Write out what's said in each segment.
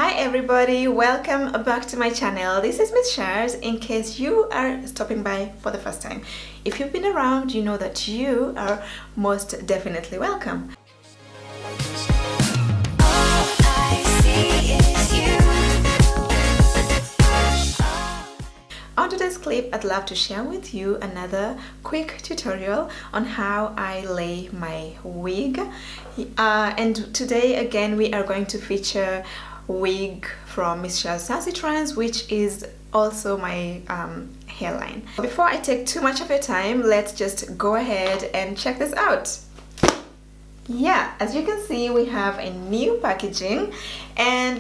Hi everybody, welcome back to my channel. This is MissSharz in case you are stopping by for the first time. If you've been around, you know that you are most definitely welcome. On today's clip, I'd love to share with you another quick tutorial on how I lay my wig. And today again we are going to feature wig from MissSharz Sassy trends, which is also my hairline. Before I take too much of your time, let's just go ahead and check this out. Yeah, as you can see, we have a new packaging and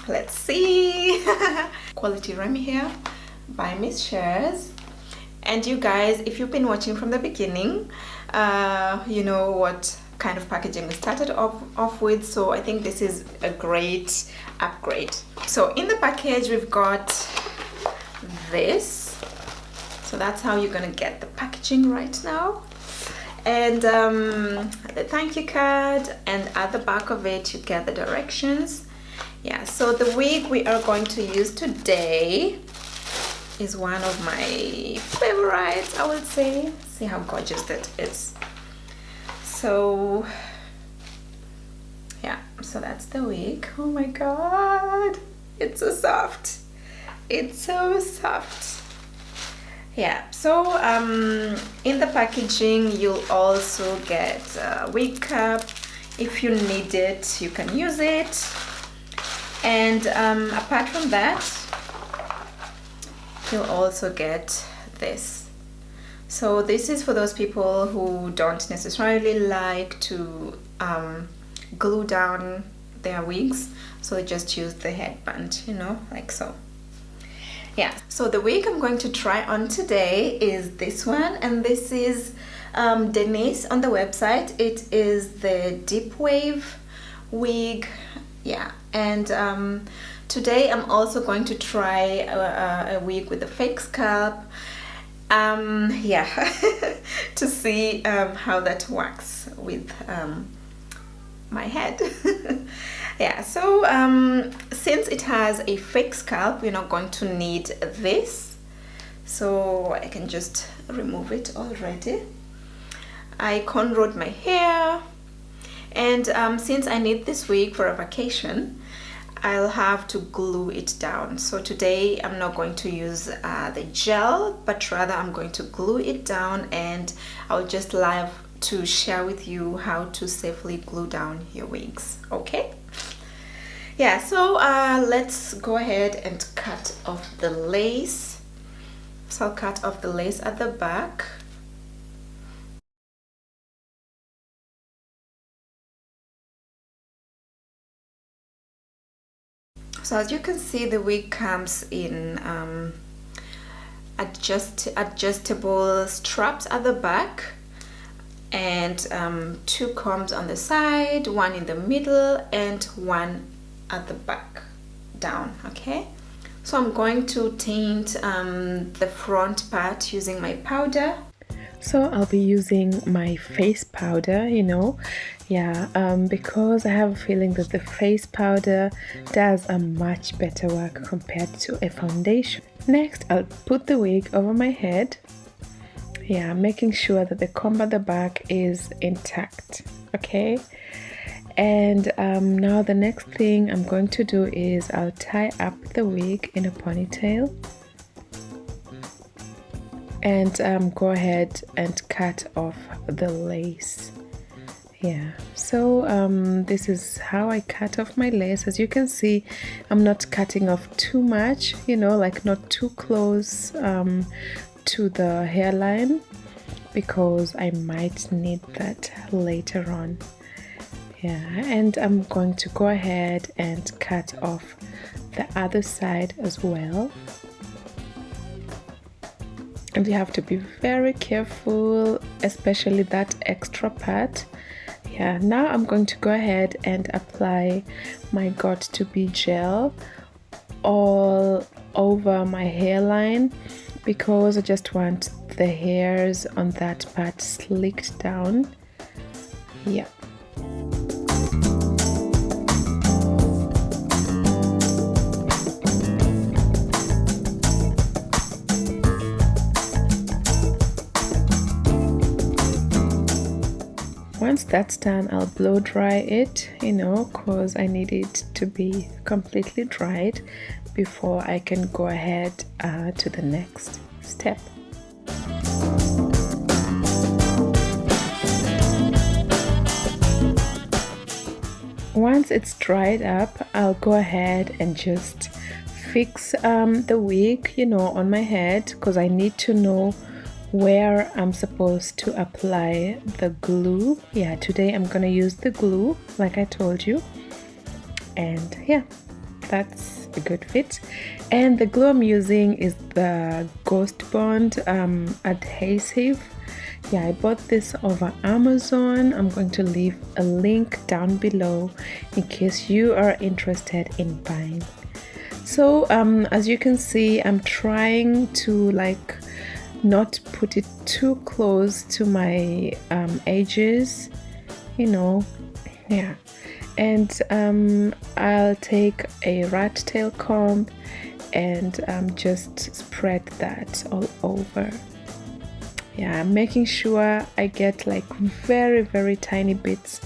let's see. Quality Remy hair by MissSharz. And you guys, if you've been watching from the beginning, you know what kind of packaging we started off with, so I think this is a great upgrade. So in the package we've got this, so that's how you're gonna get the packaging right now, and the thank you card, and at the back of it you get the directions. Yeah, so the wig we are going to use today is one of my favorites, I would say. See how gorgeous that is. So yeah, so that's the wig. Oh my god, it's so soft, it's so soft. Yeah, so in the packaging you'll also get a wig cap. If you need it, you can use it. And apart from that, you'll also get this. So this is for those people who don't necessarily like to glue down their wigs, so they just use the headband, you know, like so. Yeah, so the wig I'm going to try on today is this one, and this is Denise on the website. It is the deep wave wig. Yeah, and today I'm also going to try a wig with a fake scalp. Yeah, to see how that works with my head. Yeah, so since it has a fake scalp, we're not going to need this, so I can just remove it already. I cornrowed my hair, and since I need this wig for a vacation, I'll have to glue it down. So today I'm not going to use the gel, but rather I'm going to glue it down, and I'll just love to share with you how to safely glue down your wigs. Okay? Yeah, so let's go ahead and cut off the lace. So I'll cut off the lace at the back. So as you can see, the wig comes in adjustable straps at the back, and 2 combs on the side, 1 in the middle, and 1 at the back down. Okay, so I'm going to tint the front part using my powder. So I'll be using my face powder, you know, yeah, because I have a feeling that the face powder does a much better work compared to a foundation. Next, I'll put the wig over my head, yeah, making sure that the comb at the back is intact. Okay, and now the next thing I'm going to do is I'll tie up the wig in a ponytail, and go ahead and cut off the lace. Yeah, so this is how I cut off my lace. As you can see, I'm not cutting off too much, you know, like not too close to the hairline, because I might need that later on. Yeah, and I'm going to go ahead and cut off the other side as well. And you have to be very careful, especially that extra part. Yeah, now I'm going to go ahead and apply my Got2B gel all over my hairline, because I just want the hairs on that part slicked down. Yeah. once that's done, I'll blow dry it, you know, because I need it to be completely dried before I can go ahead to the next step. Once it's dried up, I'll go ahead and just fix the wig, you know, on my head, because I need to know where I'm supposed to apply the glue. Yeah, today I'm gonna use the glue like I told you, and yeah, that's a good fit. And the glue I'm using is the Ghostbond adhesive. Yeah, I bought this over Amazon. I'm going to leave a link down below in case you are interested in buying. So as you can see, I'm trying to like not put it too close to my edges, you know. Yeah, and I'll take a rat tail comb and just spread that all over. Yeah, I'm making sure I get like very tiny bits,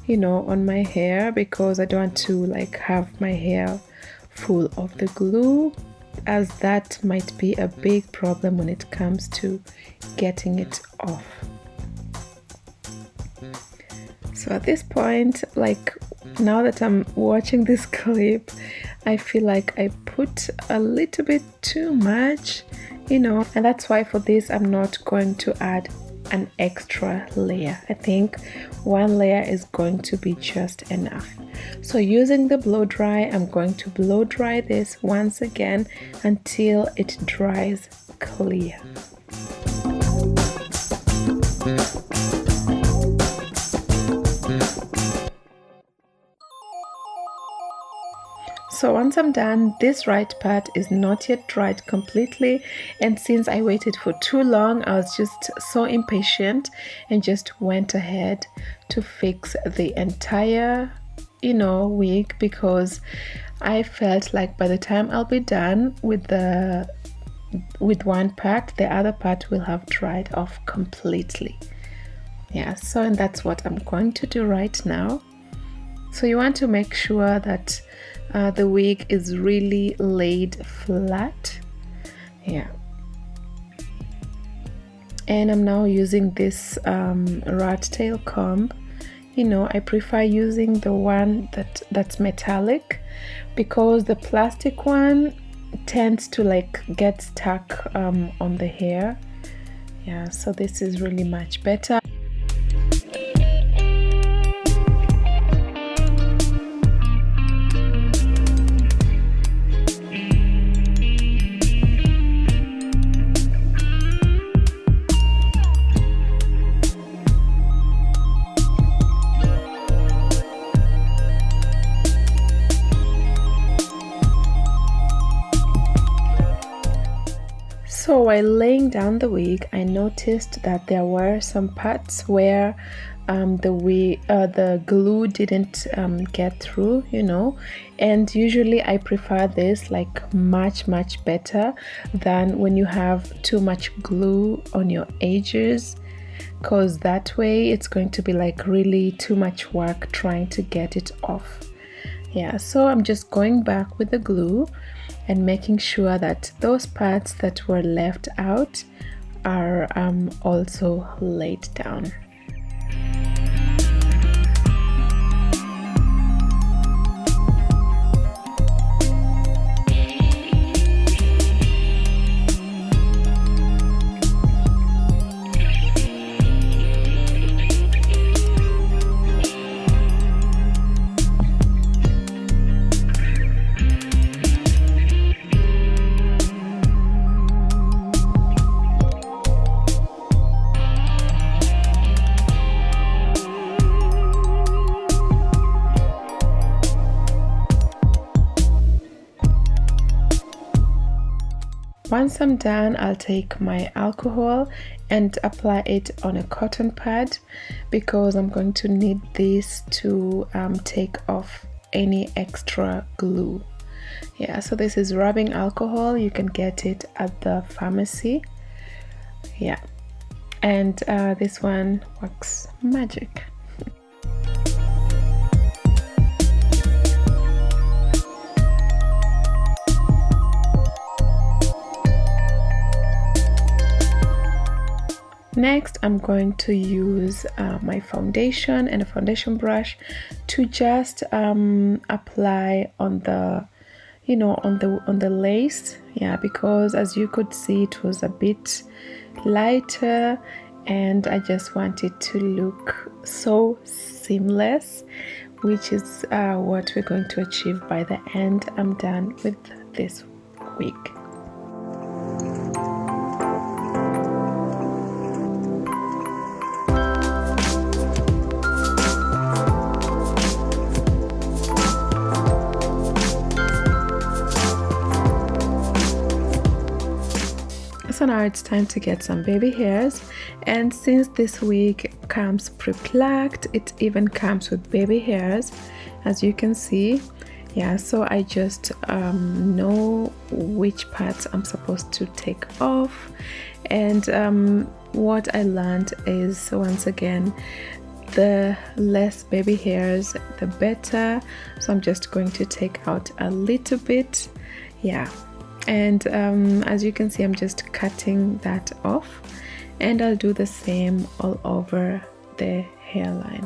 you know, on my hair, because I don't want to like have my hair full of the glue, as that might be a big problem when it comes to getting it off. So at this point, like now that I'm watching this clip, I feel like I put a little bit too much, you know, and that's why for this I'm not going to add an extra layer. I think one layer is going to be just enough. So using the blow dry, I'm going to blow dry this once again until it dries clear. So once I'm done, this right part is not yet dried completely, and since I waited for too long, I was just so impatient and just went ahead to fix the entire, you know, wig, because I felt like by the time I'll be done with one part, the other part will have dried off completely. Yeah, so and that's what I'm going to do right now. So you want to make sure that the wig is really laid flat. Yeah, and I'm now using this rat tail comb. You know, I prefer using the one that's metallic, because the plastic one tends to like get stuck on the hair. Yeah, so this is really much better. So while laying down the wig, I noticed that there were some parts where the glue didn't get through, you know, and usually I prefer this like much better than when you have too much glue on your edges, because that way it's going to be like really too much work trying to get it off. Yeah, so I'm just going back with the glue and making sure that those parts that were left out are also laid down. Once I'm done, I'll take my alcohol and apply it on a cotton pad, because I'm going to need this to take off any extra glue. Yeah, so this is rubbing alcohol. You can get it at the pharmacy. Yeah, and this one works magic. Next, I'm going to use my foundation and a foundation brush to just apply on the, you know, on the lace. Yeah, because as you could see, it was a bit lighter, and I just want it to look so seamless, which is what we're going to achieve by the end. I'm done with this wig. So now it's time to get some baby hairs, and since this wig comes pre-plucked, it even comes with baby hairs, as you can see. Yeah, so I just know which parts I'm supposed to take off, and what I learned is, once again, the less baby hairs the better. So I'm just going to take out a little bit. Yeah, and as you can see, I'm just cutting that off, and I'll do the same all over the hairline.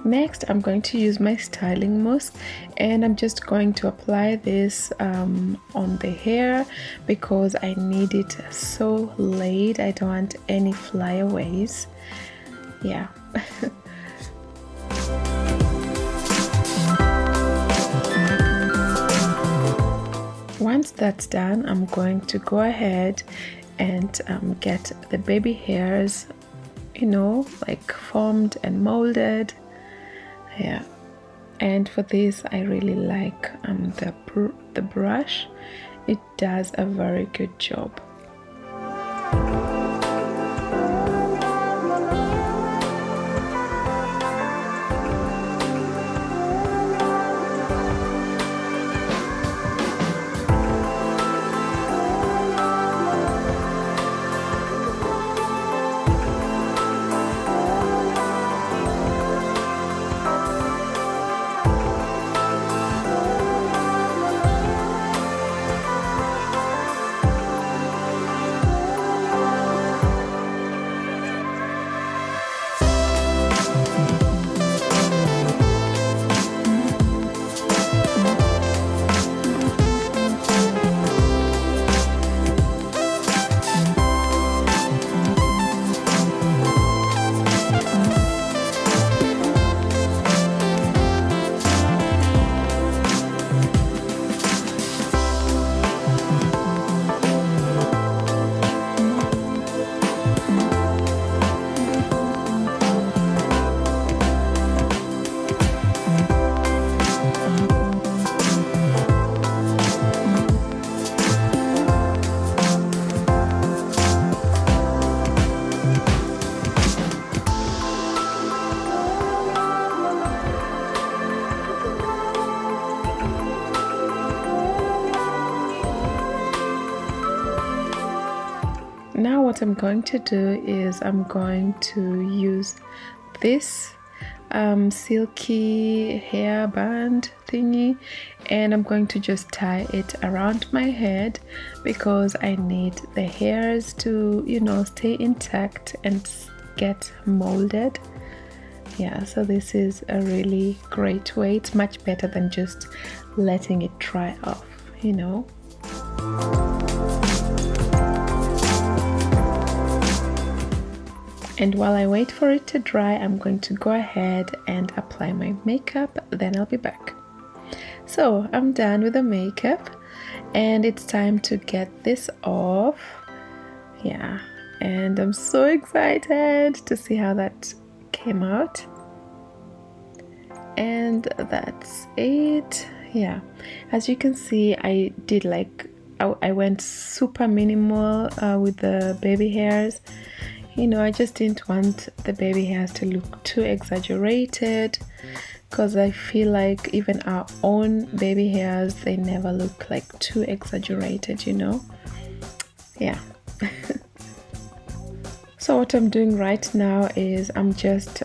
Next, I'm going to use my styling mousse, and I'm just going to apply this on the hair because I need it so laid. I don't want any flyaways. Yeah. Once that's done, I'm going to go ahead and get the baby hairs, you know, like formed and molded. Yeah, and for this I really like the brush. It does a very good job. Now what I'm going to do is I'm going to use this silky hair band thingy, and I'm going to just tie it around my head because I need the hairs to, you know, stay intact and get molded. Yeah, so this is a really great way. It's much better than just letting it dry off, you know. And while I wait for it to dry, I'm going to go ahead and apply my makeup, then I'll be back. So I'm done with the makeup, and it's time to get this off. Yeah, and I'm so excited to see how that came out. And that's it. Yeah, as you can see, I did like I went super minimal with the baby hairs. You know, I just didn't want the baby hairs to look too exaggerated, because I feel like even our own baby hairs, they never look like too exaggerated, you know. Yeah. So what I'm doing right now is I'm just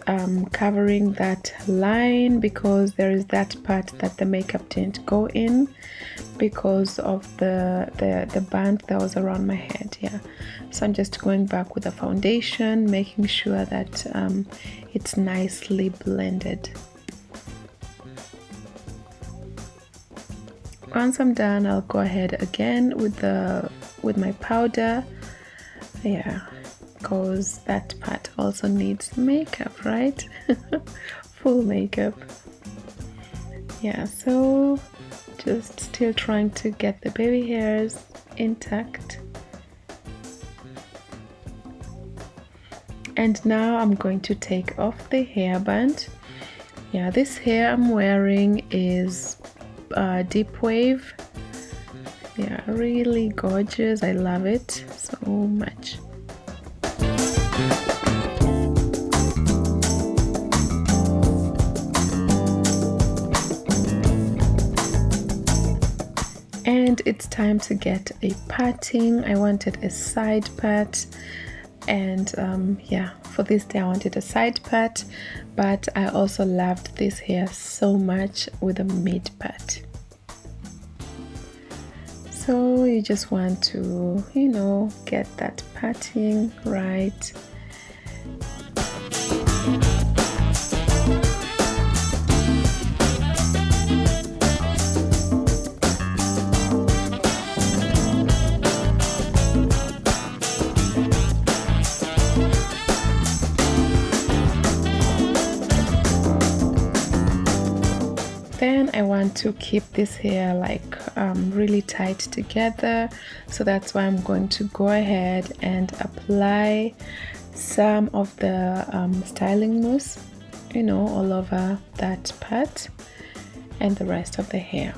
covering that line, because there is that part that the makeup didn't go in because of the band that was around my head. Yeah, so I'm just going back with the foundation, making sure that it's nicely blended. Once I'm done, I'll go ahead again with my powder. Yeah, because that part also needs makeup, right? Full makeup. Yeah, so just still trying to get the baby hairs intact. And now I'm going to take off the hairband. Yeah, this hair I'm wearing is deep wave. Yeah, really gorgeous. I love it so much. And it's time to get a parting. I wanted a side part, and yeah, for this day I wanted a side part, but I also loved this hair so much with a mid part. So you just want to, you know, get that parting right. Then I want to keep this hair like really tight together, so that's why I'm going to go ahead and apply some of the styling mousse, you know, all over that part and the rest of the hair.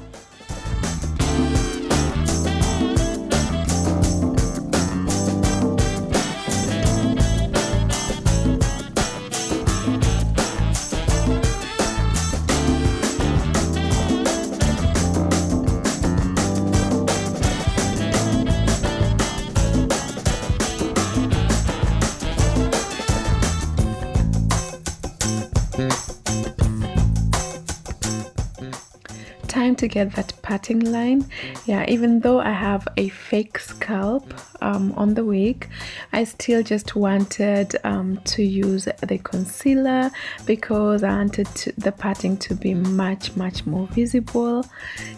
Time to get that parting line. Yeah, even though I have a fake scalp on the wig, I still just wanted to use the concealer, because I wanted the parting to be much more visible.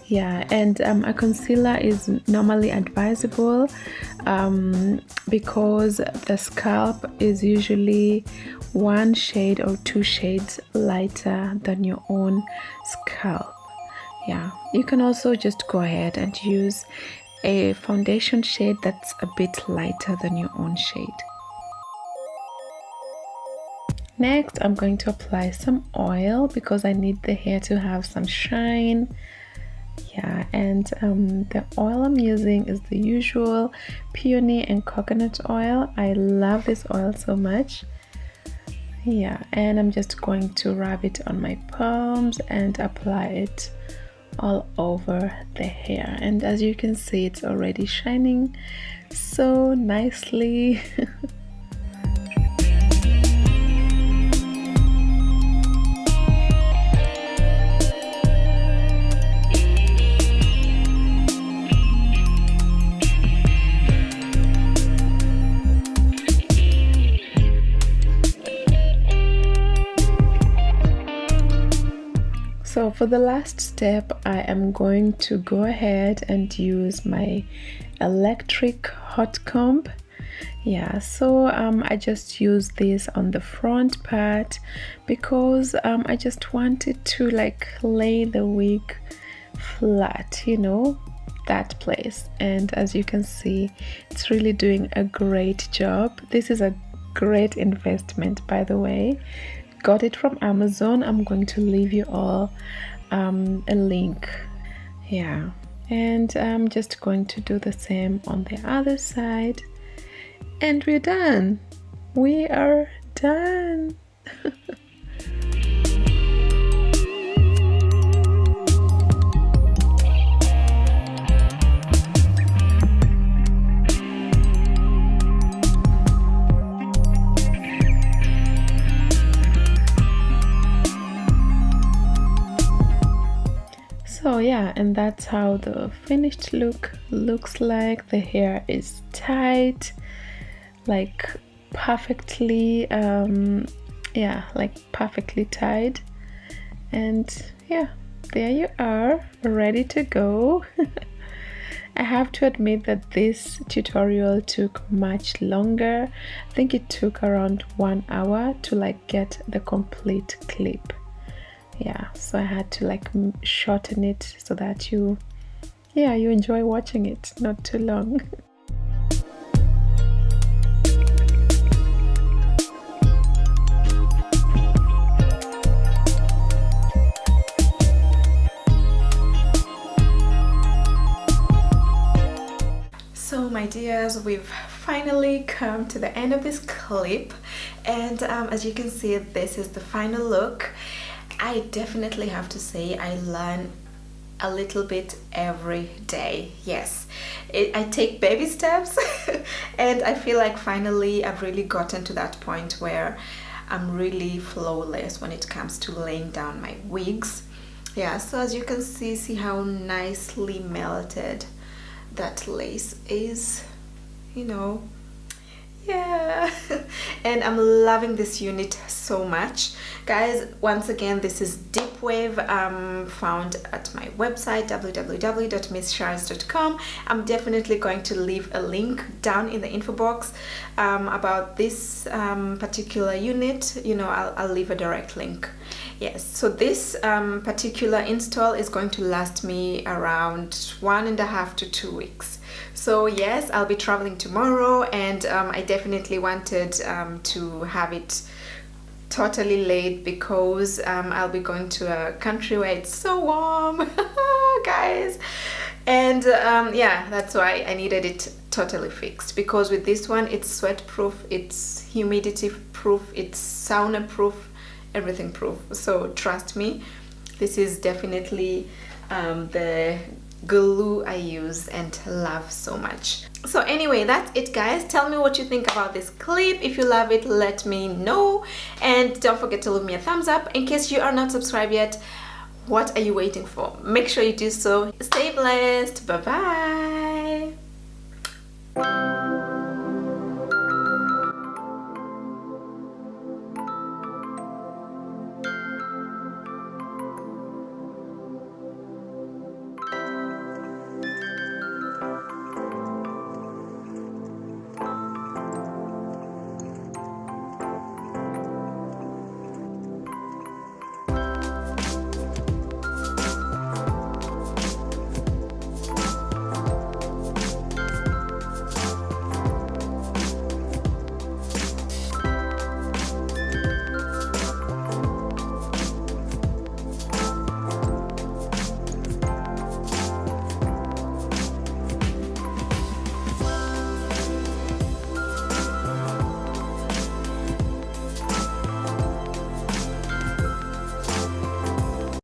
Yeah, and a concealer is normally advisable because the scalp is usually 1 shade or 2 shades lighter than your own scalp. Yeah, you can also just go ahead and use a foundation shade that's a bit lighter than your own shade. Next, I'm going to apply some oil because I need the hair to have some shine. Yeah, and the oil I'm using is the usual peony and coconut oil. I love this oil so much. Yeah, and I'm just going to rub it on my palms and apply it all over the hair, and as you can see, it's already shining so nicely. So for the last step, I am going to go ahead and use my electric hot comb. Yeah, so I just use this on the front part because I just wanted to like lay the wig flat, you know, that place. And as you can see, it's really doing a great job. This is a great investment, by the way. Got it from Amazon. I'm going to leave you all a link Yeah, and I'm just going to do the same on the other side, and we're done. We are done. So yeah, and that's how the finished look looks like. The hair is tight, like perfectly yeah, like perfectly tied. And yeah, there you are, ready to go. I have to admit that this tutorial took much longer. I think it took around 1 hour to like get the complete clip. Yeah, so I had to like shorten it so that you enjoy watching it, not too long. So my dears, we've finally come to the end of this clip, and as you can see, this is the final look. I definitely have to say I learn a little bit every day. Yes, I take baby steps and I feel like finally I've really gotten to that point where I'm really flawless when it comes to laying down my wigs. Yeah, so as you can see how nicely melted that lace is, you know. Yeah. And I'm loving this unit so much, guys. Once again, this is deep wave, found at my website www.MissSharz.com. I'm definitely going to leave a link down in the info box about this particular unit. You know, I'll leave a direct link. Yes, so this particular install is going to last me around 1.5 to 2 weeks. So yes, I'll be traveling tomorrow, and I definitely wanted to have it totally laid because I'll be going to a country where it's so warm, guys. And yeah, that's why I needed it totally fixed, because with this one, it's sweat proof, it's humidity proof, it's sauna proof, everything proof. So trust me, this is definitely the glue I use and love so much. So anyway, that's it, guys. Tell me what you think about this clip. If you love it, let me know, and don't forget to leave me a thumbs up. In case you are not subscribed yet, what are you waiting for? Make sure you do so. Stay blessed. Bye bye.